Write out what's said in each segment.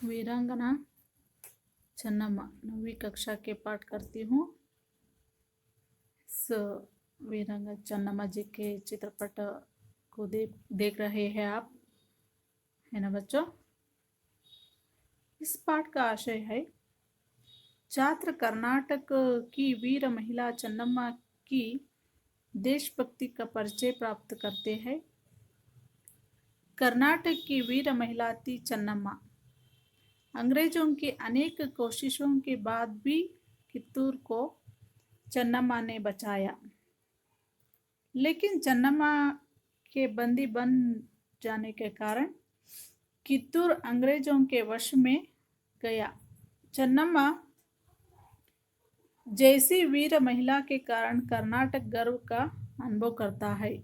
वीरांगना चन्नम्मा 9वीं कक्षा के पाठ करती हूँ। वीरांगना चन्नम्मा जी के चित्रपट को देख रहे हैं आप, है ना बच्चों। इस पाठ का आशय है, छात्र कर्नाटक की वीर महिला चन्नम्मा की देशभक्ति का परिचय प्राप्त करते हैं। कर्नाटक की वीर महिला थी चन्नम्मा। अंग्रेजों की अनेक कोशिशों के बाद भी कित्तूर को चन्नम्मा ने बचाया, लेकिन चन्नम्मा के बंदी बन जाने के कारण कित्तूर अंग्रेजों के वश में गया। चन्नम्मा जैसी वीर महिला के कारण कर्नाटक गर्व का अनुभव करता है।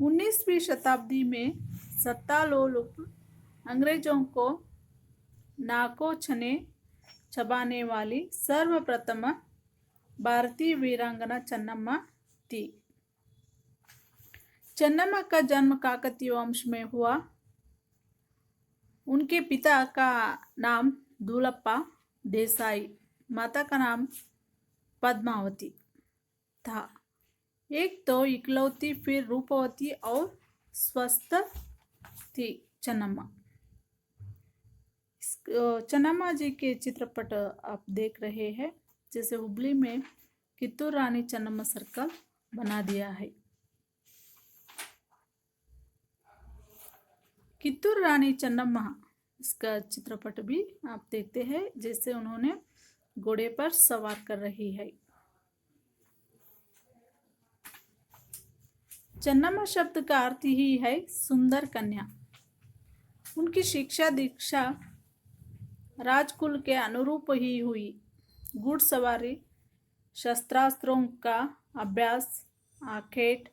19वीं शताब्दी में सत्तालोलुप अंग्रेजों को नाको चबाने वाली सर्वप्रथम भारतीय वीरांगना चन्नम्मा थी। चन्नम्मा का जन्म काकतीय वंश में हुआ। उनके पिता का नाम दूलप्पा देसाई, माता का नाम पद्मावती था। एक तो इकलौती, फिर रूपवती और स्वस्थ थी चन्नम्मा। चन्नम्मा जी के चित्रपट आप देख रहे हैं, जैसे हुबली में कित्तूर रानी चन्नम्मा सर्कल बना दिया है। कित्तूर रानी चन्नम्मा, इसका चित्रपट भी आप देखते हैं, जैसे उन्होंने घोड़े पर सवार कर रही है। चन्नम्मा शब्द का अर्थ ही है सुंदर कन्या। उनकी शिक्षा दीक्षा राजकुल के अनुरूप ही हुई। घुड़सवारी, शस्त्रास्त्रों का अभ्यास, आखेट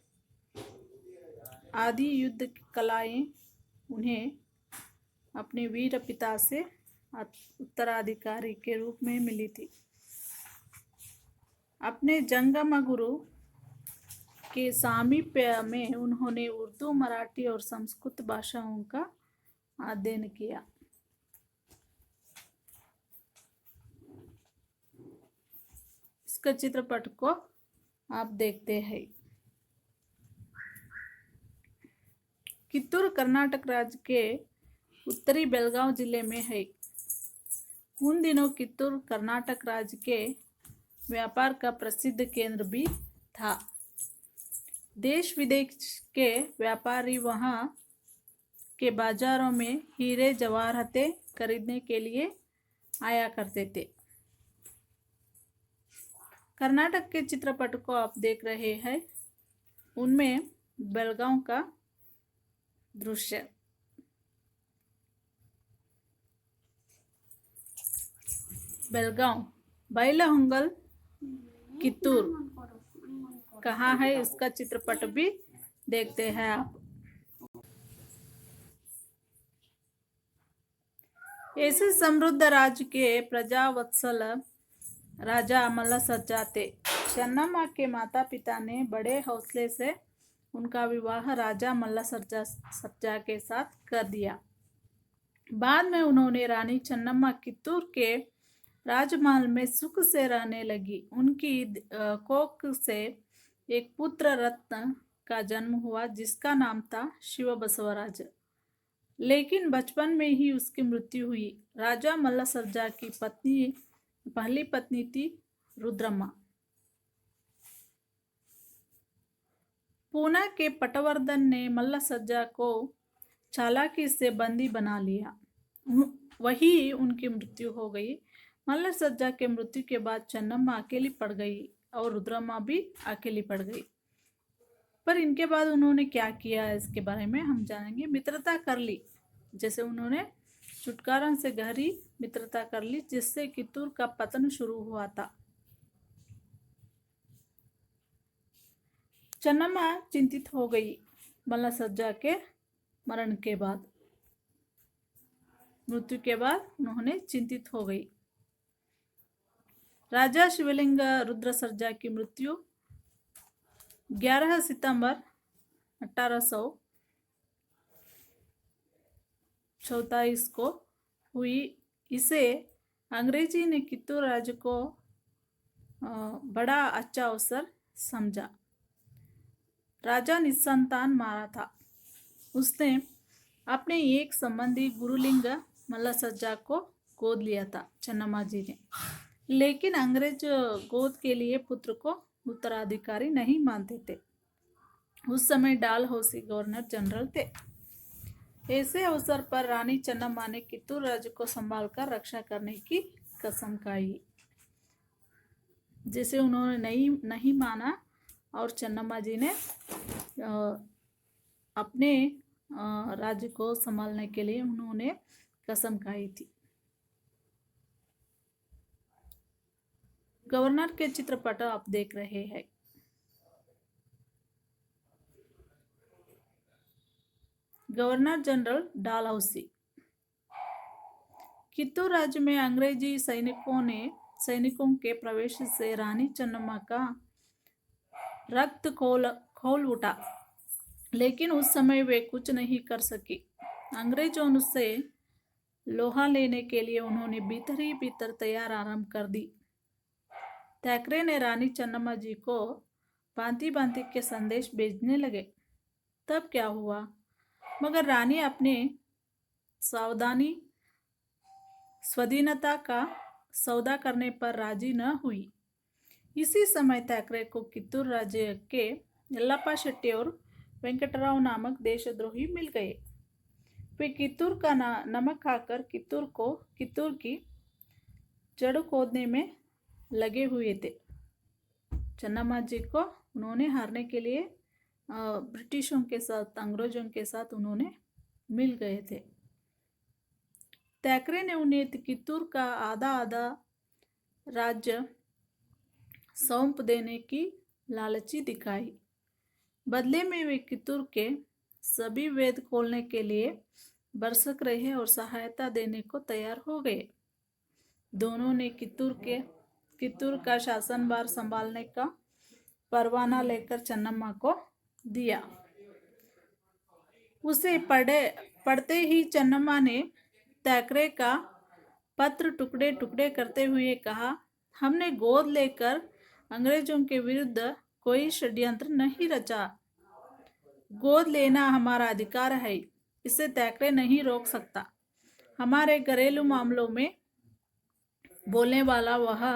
आदि युद्ध कलाएं उन्हें अपने वीर पिता से उत्तराधिकारी के रूप में मिली थी। अपने जंगम गुरु के सामीप्य में उन्होंने उर्दू, मराठी और संस्कृत भाषाओं का अध्ययन किया। इसका चित्रपट को आप देखते हैं। कित्तूर कर्नाटक राज्य के उत्तरी बेलगांव जिले में है। उन दिनों कित्तूर कर्नाटक राज्य के व्यापार का प्रसिद्ध केंद्र भी था। देश विदेश के व्यापारी वहां के बाजारों में हीरे जवाहरातें खरीदने के लिए आया करते थे। कर्नाटक के चित्रपट को आप देख रहे हैं, उनमें बेलगांव का दृश्य। बेलगांव, बैलहोंगल, कित्तूर कहाँ है, इसका चित्रपट भी देखते हैं आप। ऐसे समृद्ध राज्य के प्रजावत्सल राजा मल्लसज्जा थे। चन्नम्मा के माता पिता ने बड़े हौसले से उनका विवाह राजा मल्लसज्जा के साथ कर दिया। बाद में उन्होंने रानी चन्नम्मा कित्तूर के राजमहल में सुख से रहने लगी। उनकी कोख से एक पुत्र रत्न का जन्म हुआ, जिसका नाम था शिव बसवराज, लेकिन बचपन में ही उसकी मृत्यु हुई। राजा मल्लसज्जा की पहली पत्नी थी रुद्रम्मा। पूना के पटवर्धन ने मल्लसज्जा को चालाकी से बंदी बना लिया। वही उनकी मृत्यु हो गई। मल्लसज्जा के मृत्यु के बाद चन्नम्मा अकेली पड़ गई और रुद्रम्मा भी अकेली पड़ गई। पर इनके बाद उन्होंने क्या किया, इसके बारे में हम जानेंगे। मित्रता कर ली, जैसे उन्होंने चुटकारों से गहरी मित्रता कर ली, जिससे कित्तूर का पतन शुरू हुआ था। चन्नम्मा चिंतित हो गई। मल्लसज्जा के मरण के बाद, मृत्यु के बाद उन्होंने चिंतित हो गई। राजा शिवलिंग रुद्रसज्जा की मृत्यु 11 सितंबर 1800 चौथाईस को हुई। इसे अंग्रेजी ने कित्तूर राज्य को बड़ा अच्छा अवसर समझा। राजा निसंतान मारा था। उसने अपने एक संबंधी गुरुलिंग मल्लसज्जा को गोद लिया था चन्नम्मा जी ने, लेकिन अंग्रेज गोद के लिए पुत्र को उत्तराधिकारी नहीं मानते थे। उस समय डालहौसी गवर्नर जनरल थे। ऐसे अवसर पर रानी चन्नम्मा ने कित्तूर राज्य को संभालकर रक्षा करने की कसम खाई। जैसे उन्होंने नहीं माना और चन्नम्मा जी ने अपने राज्य को संभालने के लिए उन्होंने कसम खाई थी। गवर्नर के चित्रपट आप देख रहे हैं। Governor general डालहौसी। कित्तूर राज्य में अंग्रेजी सैनिकों के प्रवेश से रानी चन्नम्मा का रक्त खोल उठा, लेकिन उस समय वे कुछ नहीं कर सकी। अंग्रेजों से लोहा लेने के लिए उन्होंने भीतर ही भीतर तैयार आरंभ कर दी। थैकरे ने रानी चन्नम्मा जी को भांति भांति के संदेश भेजने लगे। तब क्या हुआ? मगर रानी अपने स्वाधीनता का सौदा करने पर राजी न हुई। इसी समय थैकरे को कित्तूर राज्य के यल्लाप्पा शेट्टी और वेंकटराव नामक देशद्रोही मिल गए। वे कित्तूर का नमक खाकर कित्तूर की जड़ खोदने में लगे हुए थे। चन्नम्मा जी को उन्होंने हारने के लिए ब्रिटिशों के साथ, अंग्रेजों के साथ उन्होंने मिल गए थे। थैकरे ने उन्हें कित्तूर का आधा आधा राज्य सौंप देने की लालची दिखाई। बदले में वे कित्तूर के सभी वेद खोलने के लिए बरसक रहे और सहायता देने को तैयार हो गए। दोनों ने कित्तूर का शासनभार संभालने का परवाना लेकर चन्नम्मा को दिया। उसे पढ़ते ही चन्नम्मा ने थैकरे का पत्र टुकड़े टुकड़े करते हुए कहा, हमने गोद लेकर अंग्रेजों के विरुद्ध कोई षड्यंत्र नहीं रचा। गोद लेना हमारा अधिकार है, इसे थैकरे नहीं रोक सकता। हमारे घरेलू मामलों में बोलने वाला वह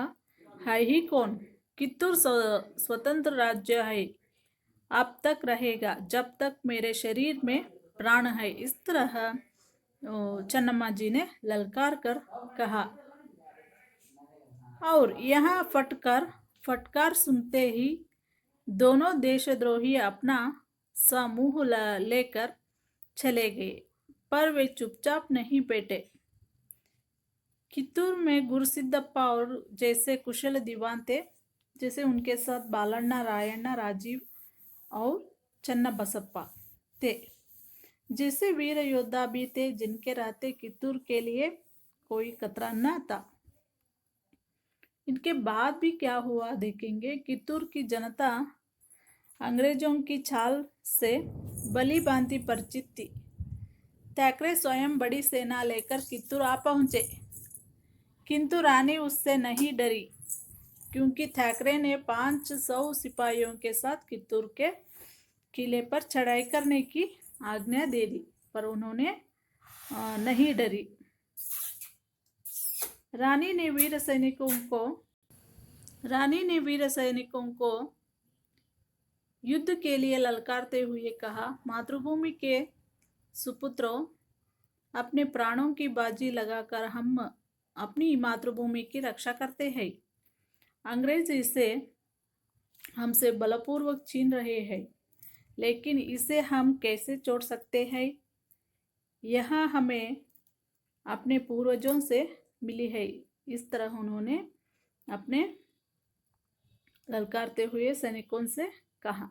है ही कौन? कित्तूर स्वतंत्र राज्य है, अब तक रहेगा जब तक मेरे शरीर में प्राण है। इस तरह चन्नम्मा जी ने ललकार कर कहा। और यहाँ फटकार सुनते ही दोनों देशद्रोही अपना समूह लेकर चले गए, पर वे चुपचाप नहीं बैठे। कित्तूर में गुरुसिद्धप्पा और जैसे कुशल दीवान थे, जैसे उनके साथ बालण्णा, रायण्णा, राजीव और चन्नबसप्पा थे, जैसे वीर योद्धा भी थे, जिनके रहते कित्तूर के लिए कोई खतरा न था। इनके बाद भी क्या हुआ देखेंगे। कित्तूर की जनता अंग्रेजों की चाल से भली भांति परिचित थी। थैकरे स्वयं बड़ी सेना लेकर कित्तूर आ पहुंचे, किंतु रानी उससे नहीं डरी, क्योंकि थैकरे ने 500 सिपाहियों के साथ कित्तूर के किले पर चढ़ाई करने की आज्ञा दे दी, पर उन्होंने नहीं डरी। रानी ने वीर सैनिकों को युद्ध के लिए ललकारते हुए कहा, मातृभूमि के सुपुत्रों, अपने प्राणों की बाजी लगाकर हम अपनी मातृभूमि की रक्षा करते हैं। अंग्रेज इसे हमसे बलपूर्वक छीन रहे हैं, लेकिन इसे हम कैसे छोड़ सकते हैं? यह हमें अपने पूर्वजों से मिली है। इस तरह उन्होंने अपने ललकारते हुए सैनिकों से कहा,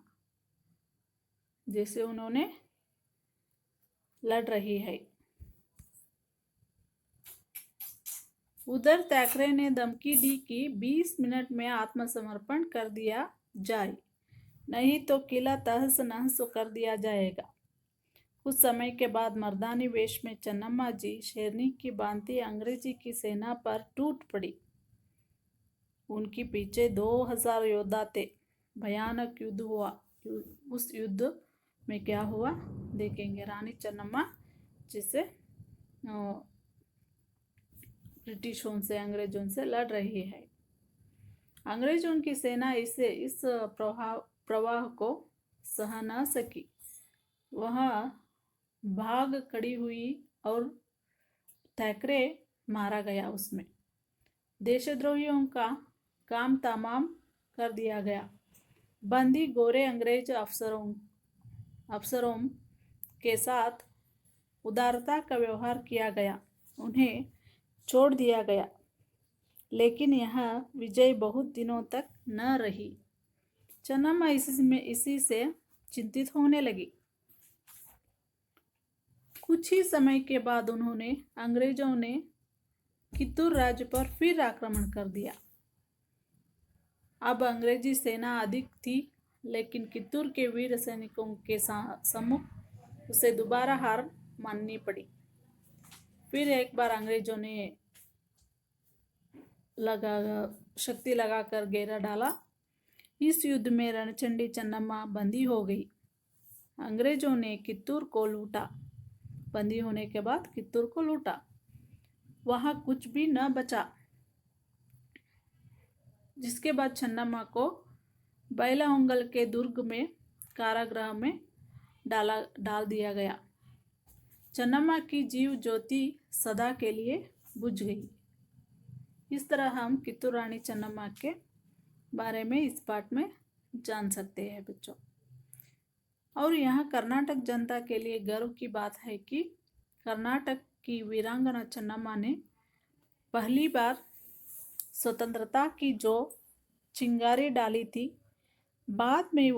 जैसे उन्होंने लड़ रही है। उधर थैकरे ने धमकी दी कि 20 मिनट में आत्मसमर्पण कर दिया जाए, नहीं तो किला तहस नहस कर दिया जाएगा। कुछ समय के बाद मर्दानी वेश में चन्नम्मा जी शेरनी की भांति अंग्रेजी की सेना पर टूट पड़ी। उनके पीछे 2000 योद्धा थे। भयानक युद्ध हुआ। उस युद्ध में क्या हुआ देखेंगे। रानी चन्नम्मा जिसे ब्रिटिशों से अंग्रेजों से लड़ रही है। अंग्रेजों की सेना इस प्रवाह को सह न सकी। वह भाग खड़ी हुई और थैकरे मारा गया। उसमें देशद्रोहियों का काम तमाम कर दिया गया। बंदी गोरे अंग्रेज अफसरों के साथ उदारता का व्यवहार किया गया। उन्हें छोड़ दिया गया। लेकिन यह विजय बहुत दिनों तक न रही। चन्नम्मा इसी से चिंतित होने लगी। कुछ ही समय के बाद अंग्रेजों ने कित्तूर राज्य पर फिर आक्रमण कर दिया। अब अंग्रेजी सेना अधिक थी, लेकिन कित्तूर के वीर सैनिकों के सम्मुख उसे दोबारा हार माननी पड़ी। फिर एक बार अंग्रेजों ने शक्ति लगाकर घेरा डाला। इस युद्ध में रणचंडी चन्नम्मा बंदी हो गई। अंग्रेजों ने कित्तूर को लूटा। बंदी होने के बाद कित्तूर को लूटा। वहां कुछ भी न बचा। जिसके बाद चन्नम्मा को बैलहोंगल के दुर्ग में कारागृह में डाल दिया गया। चन्नम्मा की जीव ज्योति सदा के लिए बुझ गई। इस तरह हम कित्तूर रानी चन्नम्मा के बारे में इस पाठ में जान सकते हैं बच्चों। और यहाँ कर्नाटक जनता के लिए गर्व की बात है कि कर्नाटक की वीरांगना चन्नम्मा ने पहली बार स्वतंत्रता की जो चिंगारी डाली थी, बाद में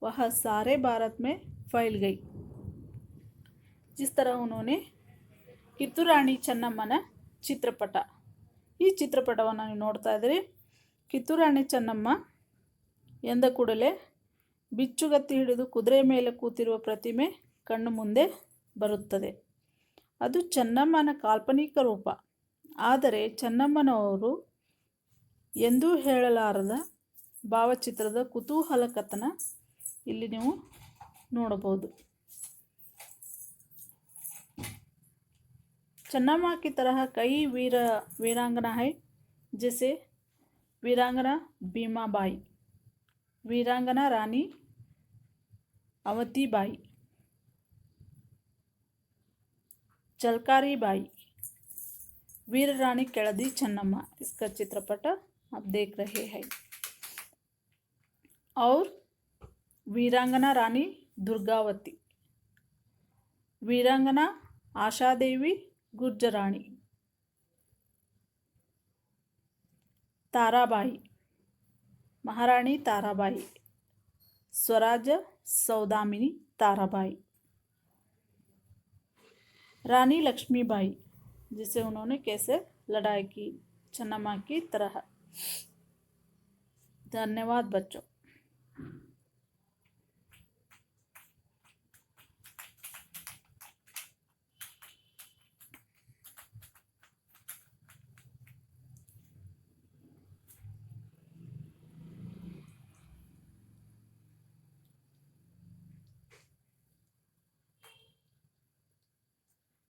वह सारे भारत में फैल गई। जिस तरह उन्होंने ಕಿತ್ತೂರು ರಾಣಿ ಚೆನ್ನಮ್ಮನ ಚಿತ್ರಪಟ, ಈ ಚಿತ್ರಪಟವನ್ನು ನೀವು ನೋಡ್ತಾ ಇದ್ದೀರಿ. ಕಿತ್ತೂರು ರಾಣಿ ಚೆನ್ನಮ್ಮ ಎಂದ ಕೂಡಲೇ ಬಿಚ್ಚುಗತ್ತಿ ಹಿಡಿದು ಕುದುರೆ ಮೇಲೆ ಕೂತಿರುವ ಪ್ರತಿಮೆ ಕಣ್ಣು ಮುಂದೆ ಬರುತ್ತದೆ. ಅದು ಚೆನ್ನಮ್ಮನ ಕಾಲ್ಪನಿಕ ರೂಪ. ಆದರೆ ಚೆನ್ನಮ್ಮನವರು ಎಂದೂ ಹೇಳಲಾರದ ಭಾವಚಿತ್ರದ ಕುತೂಹಲ ಕಥನ ಇಲ್ಲಿ ನೀವು ನೋಡಬಹುದು. चन्नम्मा की तरह कई वीरांगना है, जैसे वीरांगना भीमाबाई, वीरांगना रानी अवंतीबाई, चलकारी बाई, वीर रानी केळदी चन्नम्मा. इसका चित्रपट आप देख रहे हैं. और वीरांगना रानी दुर्गावती, वीरांगना आशादेवी गुर्जराणी, ताराबाई, महारानी ताराबाई, स्वराज सौदामिनी ताराबाई, रानी लक्ष्मीबाई, जिसे उन्होंने कैसे लड़ाई की चन्नम्मा की तरह. धन्यवाद बच्चों.